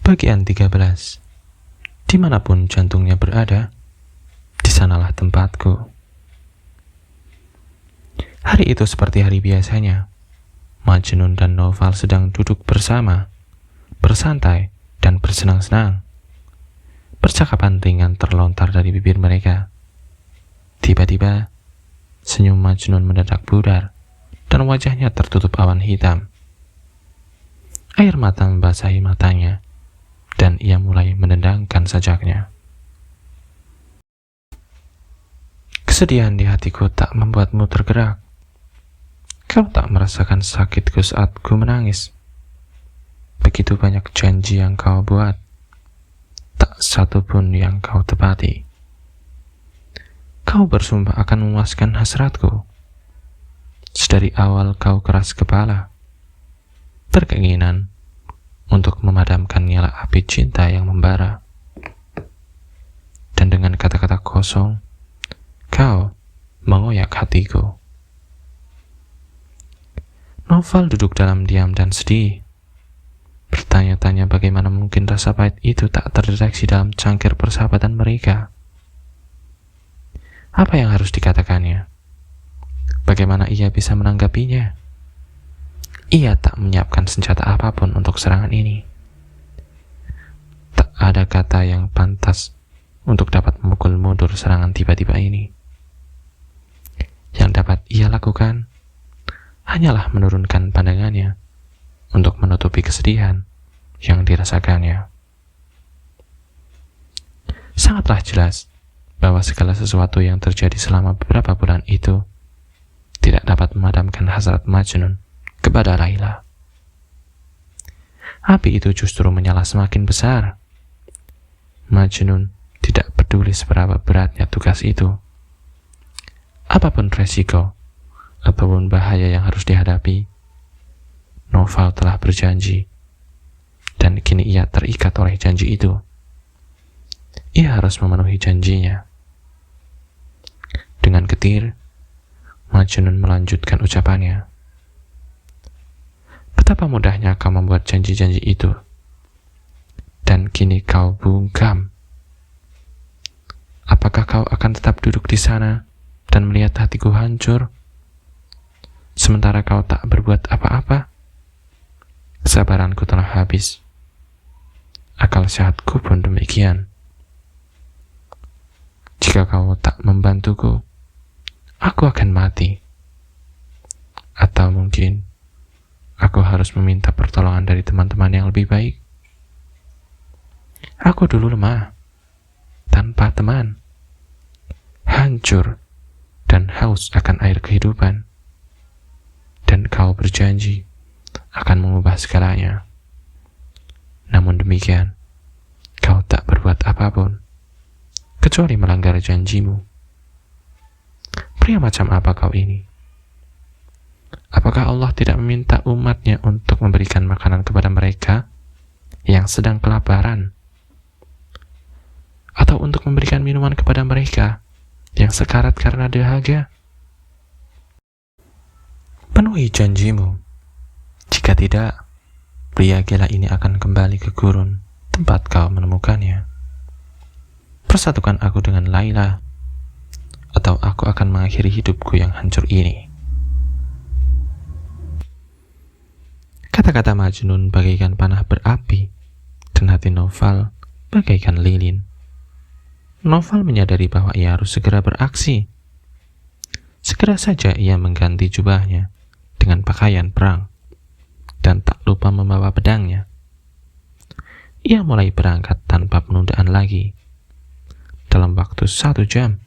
Bagian 13. Dimanapun jantungnya berada, di sanalah tempatku. Hari itu seperti hari biasanya. Majnun dan Noval sedang duduk bersama, bersantai dan bersenang-senang. Percakapan ringan terlontar dari bibir mereka. Tiba-tiba, senyum Majnun mendadak pudar dan wajahnya tertutup awan hitam. Air mata membasahi matanya, dan ia mulai mendendangkan sajaknya. Kesedihan di hatiku tak membuatmu tergerak. Kau tak merasakan sakitku saat ku menangis. Begitu banyak janji yang kau buat, tak satu pun yang kau tepati. Kau bersumpah akan memuaskan hasratku. Sedari awal kau keras kepala, berkeinginan untuk memadamkan nyala api cinta yang membara. Dan dengan kata-kata kosong, kau mengoyak hatiku. Noval duduk dalam diam dan sedih, bertanya-tanya bagaimana mungkin rasa pahit itu tak terdeteksi dalam cangkir persahabatan mereka. Apa yang harus dikatakannya? Bagaimana ia bisa menanggapinya? Ia tak menyiapkan senjata apapun untuk serangan ini. Tak ada kata yang pantas untuk dapat memukul mundur serangan tiba-tiba ini. Yang dapat ia lakukan hanyalah menurunkan pandangannya untuk menutupi kesedihan yang dirasakannya. Sangatlah jelas bahwa segala sesuatu yang terjadi selama beberapa bulan itu tidak dapat memadamkan hasrat Majnun kepada Laila. Api itu justru menyala semakin besar. Majnun tidak peduli seberapa beratnya tugas itu. Apapun resiko ataupun bahaya yang harus dihadapi, Noval telah berjanji, dan kini ia terikat oleh janji itu. Ia harus memenuhi janjinya. Dengan getir, Majnun melanjutkan ucapannya. Betapa mudahnya kau membuat janji-janji itu, dan kini kau bungkam. Apakah kau akan tetap duduk di sana dan melihat hatiku hancur, sementara kau tak berbuat apa-apa? Kesabaranku telah habis. Akal sehatku pun demikian. Jika kau tak membantuku, aku akan mati. Atau mungkin aku harus meminta pertolongan dari teman-teman yang lebih baik. Aku dulu lemah, tanpa teman, hancur, dan haus akan air kehidupan. Dan kau berjanji akan mengubah segalanya. Namun demikian, kau tak berbuat apapun, kecuali melanggar janjimu. Pria macam apa kau ini? Apakah Allah tidak meminta umatnya untuk memberikan makanan kepada mereka yang sedang kelaparan? Atau untuk memberikan minuman kepada mereka yang sekarat karena dahaga? Penuhi janjimu. Jika tidak, pria gila ini akan kembali ke gurun tempat kau menemukannya. Persatukan aku dengan Laila, atau aku akan mengakhiri hidupku yang hancur ini. Kata-kata Majnun bagaikan panah berapi, dan hati Noval bagaikan lilin. Noval menyadari bahwa ia harus segera beraksi. Segera saja ia mengganti jubahnya dengan pakaian perang, dan tak lupa membawa pedangnya. Ia mulai berangkat tanpa penundaan lagi. Dalam waktu 1 jam,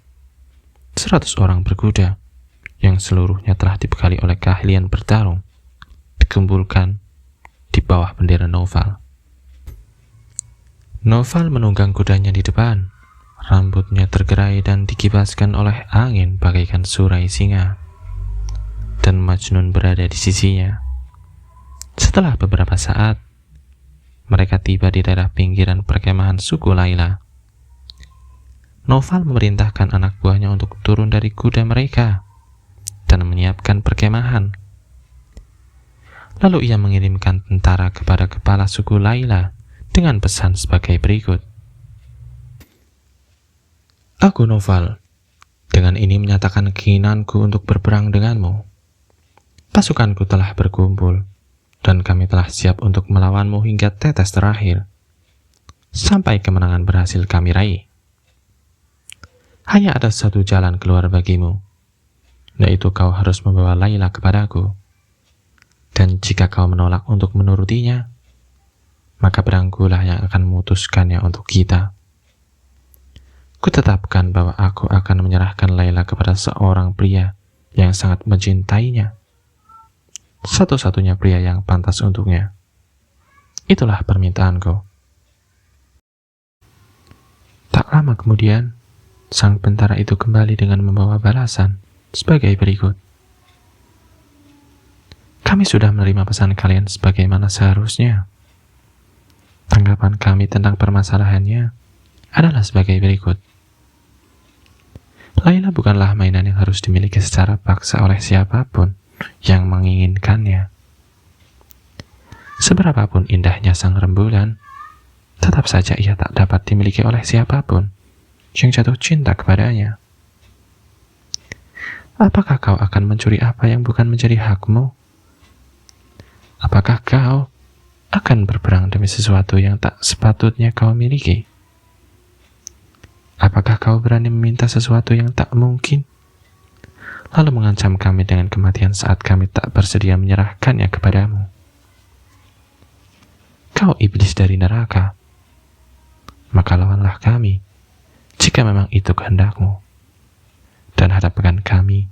100 orang berkuda, yang seluruhnya telah dibekali oleh keahlian bertarung, dikumpulkan di bawah bendera Noval. Noval menunggang kudanya di depan. Rambutnya tergerai dan dikibaskan oleh angin bagaikan surai singa, dan Majnun berada di sisinya. Setelah beberapa saat, mereka tiba di daerah pinggiran perkemahan suku Laila. Noval memerintahkan anak buahnya untuk turun dari kuda mereka dan menyiapkan perkemahan. Lalu ia mengirimkan tentara kepada kepala suku Laila dengan pesan sebagai berikut. Aku Noval, dengan ini menyatakan keinginanku untuk berperang denganmu. Pasukanku telah berkumpul, dan kami telah siap untuk melawanmu hingga tetes terakhir, sampai kemenangan berhasil kami raih. Hanya ada satu jalan keluar bagimu, yaitu kau harus membawa Laila kepadaku. Dan jika kau menolak untuk menurutinya, maka pedangkulah yang akan memutuskannya untuk kita. Kutetapkan bahwa aku akan menyerahkan Laila kepada seorang pria yang sangat mencintainya, satu-satunya pria yang pantas untuknya. Itulah permintaanku. Tak lama kemudian, sang bentara itu kembali dengan membawa balasan sebagai berikut. Kami sudah menerima pesan kalian sebagaimana seharusnya. Tanggapan kami tentang permasalahannya adalah sebagai berikut. Laila bukanlah mainan yang harus dimiliki secara paksa oleh siapapun yang menginginkannya. Seberapapun indahnya sang rembulan, tetap saja ia tak dapat dimiliki oleh siapapun yang jatuh cinta kepadanya. Apakah kau akan mencuri apa yang bukan menjadi hakmu? Apakah kau akan berperang demi sesuatu yang tak sepatutnya kau miliki? Apakah kau berani meminta sesuatu yang tak mungkin, lalu mengancam kami dengan kematian saat kami tak bersedia menyerahkannya kepadamu? Kau iblis dari neraka, maka lawanlah kami jika memang itu kehendakmu, dan hadapkan kami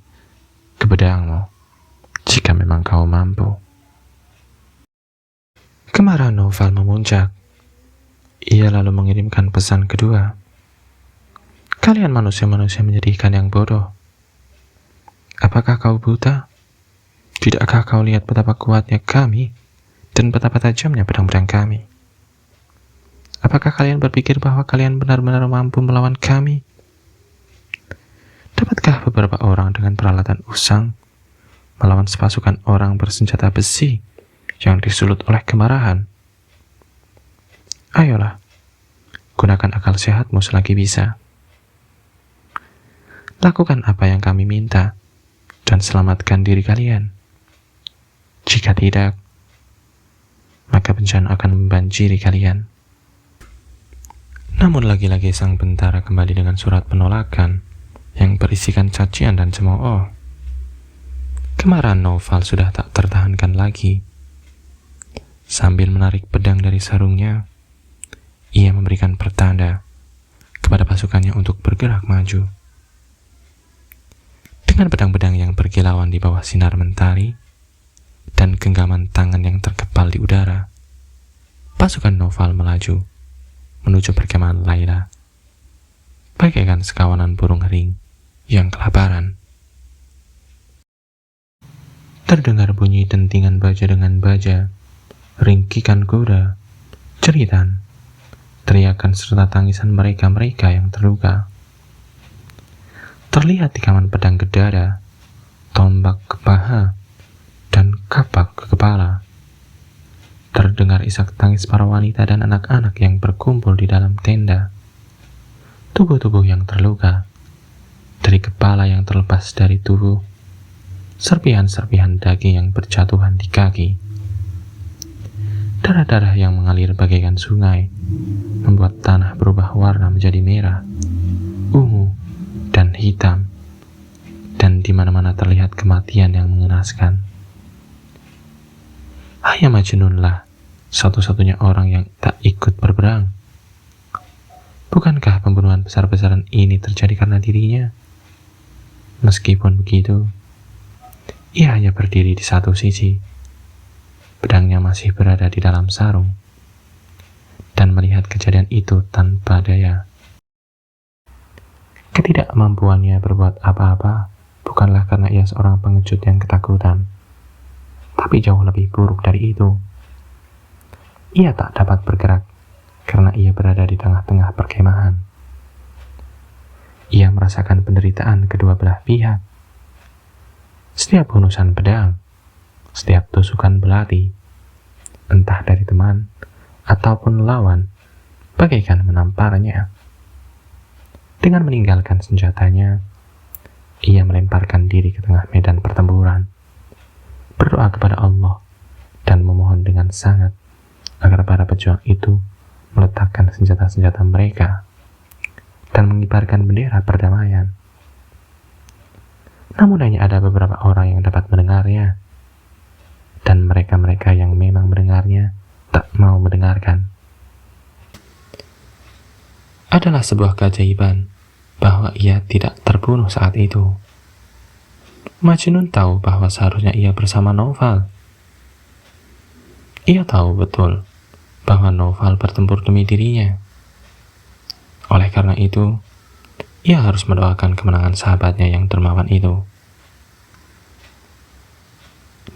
ke pedangmu jika memang kau mampu. Kemarahan Noval memuncak. Ia lalu mengirimkan pesan kedua. Kalian manusia-manusia menyedihkan yang bodoh. Apakah kau buta? Tidakkah kau lihat betapa kuatnya kami dan betapa tajamnya pedang-pedang kami? Apakah kalian berpikir bahwa kalian benar-benar mampu melawan kami? Dapatkah beberapa orang dengan peralatan usang melawan sepasukan orang bersenjata besi yang disulut oleh kemarahan? Ayolah, gunakan akal sehatmu selagi bisa. Lakukan apa yang kami minta dan selamatkan diri kalian. Jika tidak, maka bencana akan membanjiri kalian. Namun lagi-lagi sang bentara kembali dengan surat penolakan yang berisikan cacian dan cemooh. Kemarahan Noval sudah tak tertahankan lagi. Sambil menarik pedang dari sarungnya, ia memberikan pertanda kepada pasukannya untuk bergerak maju. Dengan pedang-pedang yang berkilauan di bawah sinar mentari dan genggaman tangan yang terkepal di udara, pasukan Noval melaju menuju perkemahan Laila, bagaikan sekawanan burung hering yang kelaparan. Terdengar bunyi dentingan baja dengan baja, ringkikan kuda, jeritan, teriakan serta tangisan mereka-mereka yang terluka. Terlihat tikaman pedang ke dada, tombak ke paha, dan kapak ke kepala. Terdengar isak tangis para wanita dan anak-anak yang berkumpul di dalam tenda. Tubuh-tubuh yang terluka, dari kepala yang terlepas dari tubuh, serpihan-serpihan daging yang berjatuhan di kaki. Darah-darah yang mengalir bagaikan sungai, membuat tanah berubah warna menjadi merah, ungu, dan hitam, dan di mana-mana terlihat kematian yang mengenaskan. Hanya Majnunlah satu-satunya orang yang tak ikut berperang. Bukankah pembunuhan besar-besaran ini terjadi karena dirinya? Meskipun begitu, ia hanya berdiri di satu sisi. Pedangnya masih berada di dalam sarung, dan melihat kejadian itu tanpa daya. Ketidakmampuannya berbuat apa-apa bukanlah karena ia seorang pengecut yang ketakutan, tapi jauh lebih buruk dari itu. Ia tak dapat bergerak karena ia berada di tengah-tengah perkemahan. Ia merasakan penderitaan kedua belah pihak. Setiap hunusan pedang, setiap tusukan belati, entah dari teman ataupun lawan bagaikan menamparnya. Dengan meninggalkan senjatanya, ia melemparkan diri ke tengah medan pertempuran, berdoa kepada Allah dan memohon dengan sangat agar para pejuang itu meletakkan senjata-senjata mereka dan mengibarkan bendera perdamaian. Namun hanya ada beberapa orang yang dapat mendengarnya, dan mereka-mereka yang memang mendengarnya tak mau mendengarkan. Adalah sebuah keajaiban bahwa ia tidak terbunuh saat itu. Majnun tahu bahwa seharusnya ia bersama Naufal. Ia tahu betul bahwa Naufal bertempur demi dirinya. Oleh karena itu, ia harus mendoakan kemenangan sahabatnya yang dermawan itu.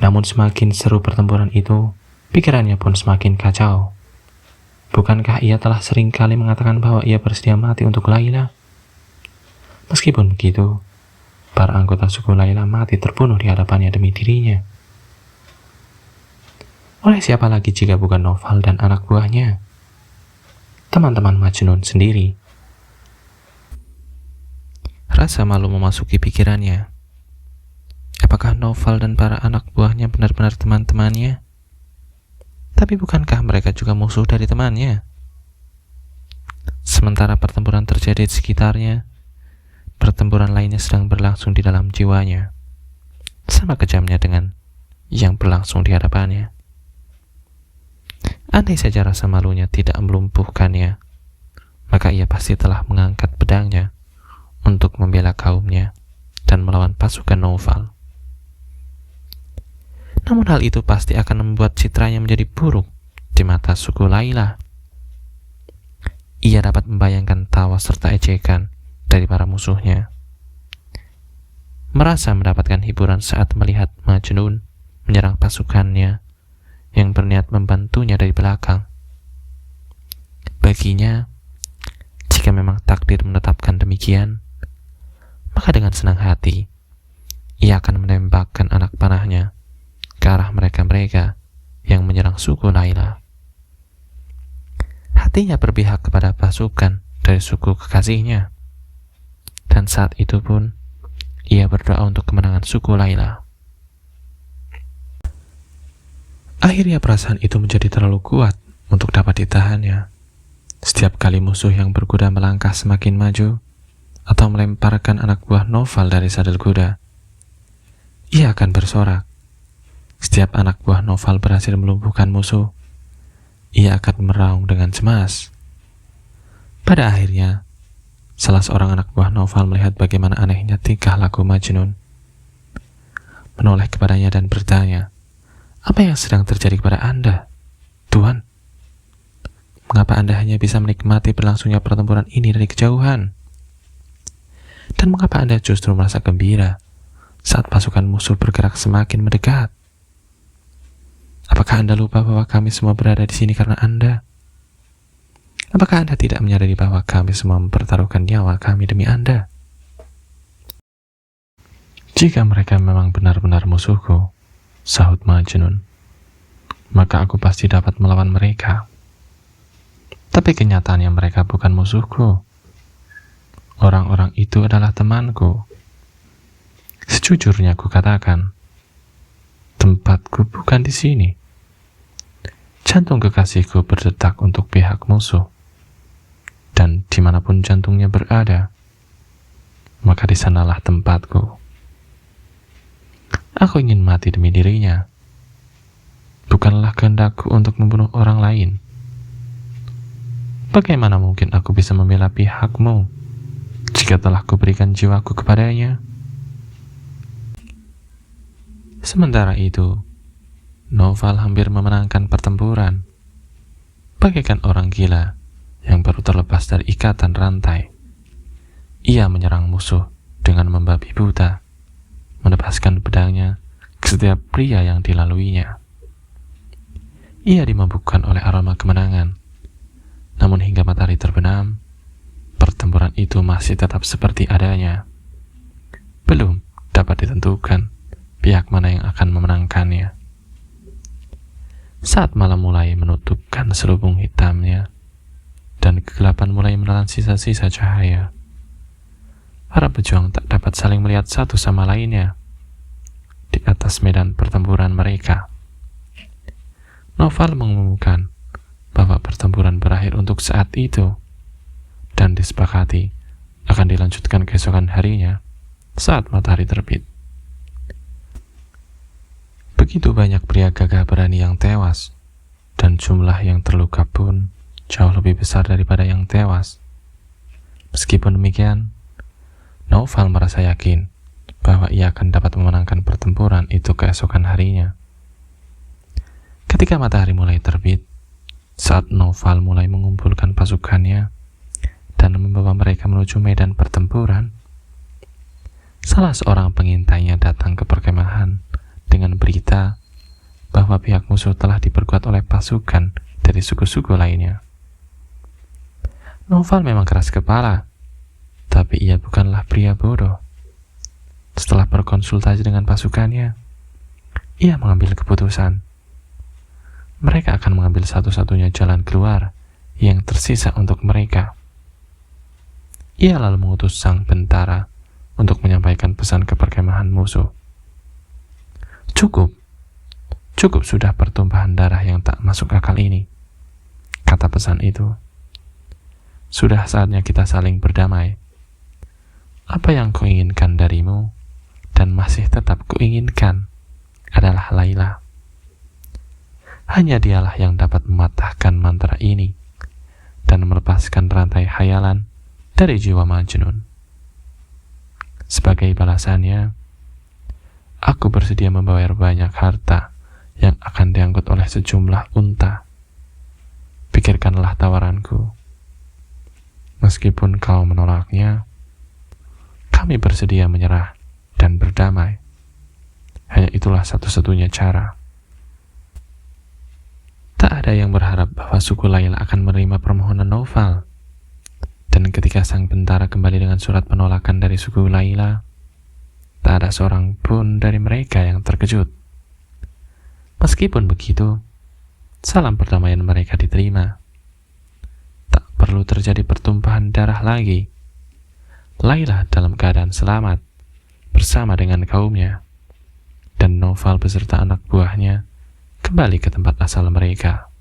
Namun semakin seru pertempuran itu, pikirannya pun semakin kacau. Bukankah ia telah sering kali mengatakan bahwa ia bersedia mati untuk Laila? Meskipun begitu, para anggota suku Laila mati terbunuh di hadapannya demi dirinya. Oleh siapa lagi jika bukan Naufal dan anak buahnya? Teman-teman Majnun sendiri. Rasa malu memasuki pikirannya. Apakah Naufal dan para anak buahnya benar-benar teman-temannya? Tapi bukankah mereka juga musuh dari temannya? Sementara pertempuran terjadi di sekitarnya, pertempuran lainnya sedang berlangsung di dalam jiwanya, sama kejamnya dengan yang berlangsung di hadapannya. Andai saja rasa malunya tidak melumpuhkannya, maka ia pasti telah mengangkat pedangnya untuk membela kaumnya dan melawan pasukan Naufal. Namun hal itu pasti akan membuat citranya menjadi buruk di mata suku Laila. Ia dapat membayangkan tawa serta ejekan dari para musuhnya. Merasa mendapatkan hiburan saat melihat Majnun menyerang pasukannya yang berniat membantunya dari belakang. Baginya, jika memang takdir menetapkan demikian, maka dengan senang hati ia akan menembakkan anak panahnya ke arah mereka-mereka yang menyerang suku Laila. Hatinya berpihak kepada pasukan dari suku kekasihnya, dan saat itu pun ia berdoa untuk kemenangan suku Laila. Akhirnya perasaan itu menjadi terlalu kuat untuk dapat ditahannya. Setiap kali musuh yang berkuda melangkah semakin maju atau melemparkan anak buah Naufal dari sadel kuda, ia akan bersorak. Setiap anak buah Naufal berhasil melumpuhkan musuh, ia akan meraung dengan cemas. Pada akhirnya, salah seorang anak buah Naufal melihat bagaimana anehnya tingkah laku Majnun, menoleh kepadanya dan bertanya, "Apa yang sedang terjadi kepada Anda, Tuan? Mengapa Anda hanya bisa menikmati berlangsungnya pertempuran ini dari kejauhan? Dan mengapa Anda justru merasa gembira saat pasukan musuh bergerak semakin mendekat? Apakah Anda lupa bahwa kami semua berada di sini karena Anda? Apakah Anda tidak menyadari bahwa kami semua mempertaruhkan nyawa kami demi Anda? Jika mereka memang benar-benar musuhku," sahut Majnun, "maka aku pasti dapat melawan mereka. Tapi kenyataannya mereka bukan musuhku. Orang-orang itu adalah temanku. Sejujurnya aku katakan, tempatku bukan di sini. Jantung kekasihku berdetak untuk pihak musuh, dan dimanapun jantungnya berada, maka di sanalah tempatku. Aku ingin mati demi dirinya. Bukanlah kehendakku untuk membunuh orang lain. Bagaimana mungkin aku bisa membela pihakmu jika telah kuberikan jiwaku kepadanya?" Sementara itu, Naufal hampir memenangkan pertempuran. Bagaikan orang gila yang baru terlepas dari ikatan rantai, ia menyerang musuh dengan membabi buta, menebaskan pedangnya ke setiap pria yang dilaluinya. Ia dimabukkan oleh aroma kemenangan. Namun hingga matahari terbenam, pertempuran itu masih tetap seperti adanya. Belum dapat ditentukan pihak mana yang akan memenangkannya. Saat malam mulai menutupkan selubung hitamnya dan kegelapan mulai menelan sisa-sisa cahaya, para pejuang tak dapat saling melihat satu sama lainnya di atas medan pertempuran mereka. Noval mengumumkan bahwa pertempuran berakhir untuk saat itu dan disepakati akan dilanjutkan keesokan harinya saat matahari terbit. Begitu banyak pria gagah berani yang tewas, dan jumlah yang terluka pun jauh lebih besar daripada yang tewas. Meskipun demikian, Noval merasa yakin bahwa ia akan dapat memenangkan pertempuran itu keesokan harinya. Ketika matahari mulai terbit, saat Noval mulai mengumpulkan pasukannya dan membawa mereka menuju medan pertempuran, salah seorang pengintainya datang ke perkemahan dengan berita bahwa pihak musuh telah diperkuat oleh pasukan dari suku-suku lainnya. Noval memang keras kepala, tapi ia bukanlah pria bodoh. Setelah berkonsultasi dengan pasukannya, ia mengambil keputusan. Mereka akan mengambil satu-satunya jalan keluar yang tersisa untuk mereka. Ia lalu mengutus sang bentara untuk menyampaikan pesan ke perkemahan musuh. Cukup sudah pertumpahan darah yang tak masuk akal ini, kata pesan itu. Sudah saatnya kita saling berdamai. Apa yang kuinginkan darimu dan masih tetap kuinginkan adalah Laila. Hanya dialah yang dapat mematahkan mantra ini dan melepaskan rantai khayalan dari jiwa Majnun. Sebagai balasannya, aku bersedia membayar banyak harta yang akan diangkut oleh sejumlah unta. Pikirkanlah tawaranku. Meskipun kau menolaknya, kami bersedia menyerah dan berdamai. Hanya itulah satu-satunya cara. Tak ada yang berharap bahwa suku Laila akan menerima permohonan Noval. Dan ketika sang bentara kembali dengan surat penolakan dari suku Laila, tak ada seorang pun dari mereka yang terkejut. Meskipun begitu, salam perdamaian mereka diterima. Tak perlu terjadi pertumpahan darah lagi. Laila dalam keadaan selamat bersama dengan kaumnya, dan Noval beserta anak buahnya kembali ke tempat asal mereka.